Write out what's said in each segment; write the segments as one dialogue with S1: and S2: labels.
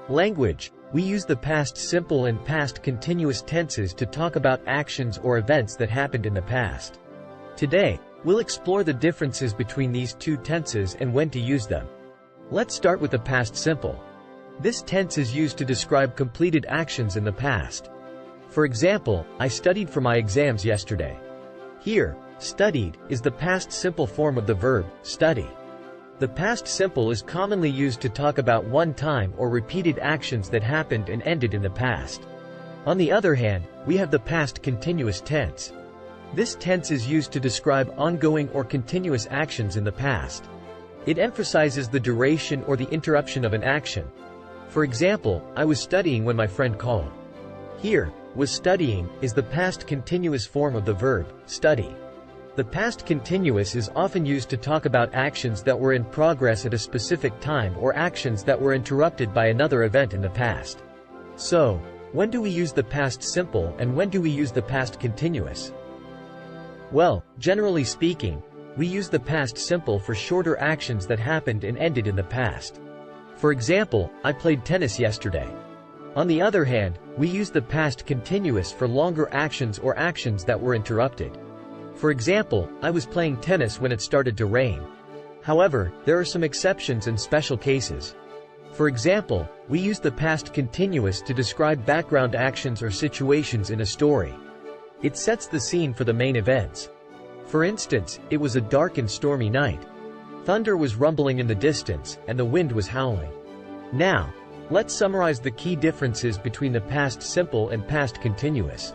S1: Language. We use the past simple and past continuous tenses to talk about actions or events that happened in the past. Today, we'll explore the differences between these two tenses and when to use them. Let's start with the past simple. This tense is used to describe completed actions in the past. For example, I studied for my exams yesterday. Here, studied is the past simple form of the verb study. The past simple is commonly used to talk about one-time or repeated actions that happened and ended in the past. On the other hand, we have the past continuous tense. This tense is used to describe ongoing or continuous actions in the past. It emphasizes the duration or the interruption of an action. For example, I was studying when my friend called. Here, was studying is the past continuous form of the verb study. The past continuous is often used to talk about actions that were in progress at a specific time or actions that were interrupted by another event in the past. So, when do we use the past simple and when do we use the past continuous? Well, generally speaking, we use the past simple for shorter actions that happened and ended in the past. For example, I played tennis yesterday. On the other hand, we use the past continuous for longer actions or actions that were interrupted. For example, I was playing tennis when it started to rain. However, there are some exceptions and special cases. For example, we use the past continuous to describe background actions or situations in a story. It sets the scene for the main events. For instance, it was a dark and stormy night. Thunder was rumbling in the distance, and the wind was howling. Now, let's summarize the key differences between the past simple and past continuous.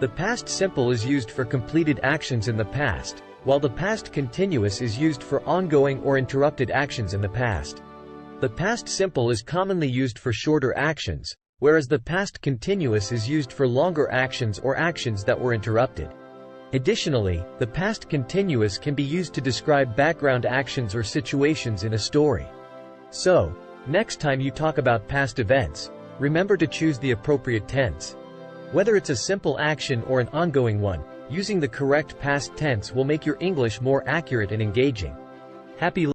S1: The past simple is used for completed actions in the past, while the past continuous is used for ongoing or interrupted actions in the past. The past simple is commonly used for shorter actions, whereas the past continuous is used for longer actions or actions that were interrupted. Additionally, the past continuous can be used to describe background actions or situations in a story. So, next time you talk about past events, remember to choose the appropriate tense. Whether it's a simple action or an ongoing one, using the correct past tense will make your English more accurate and engaging. Happy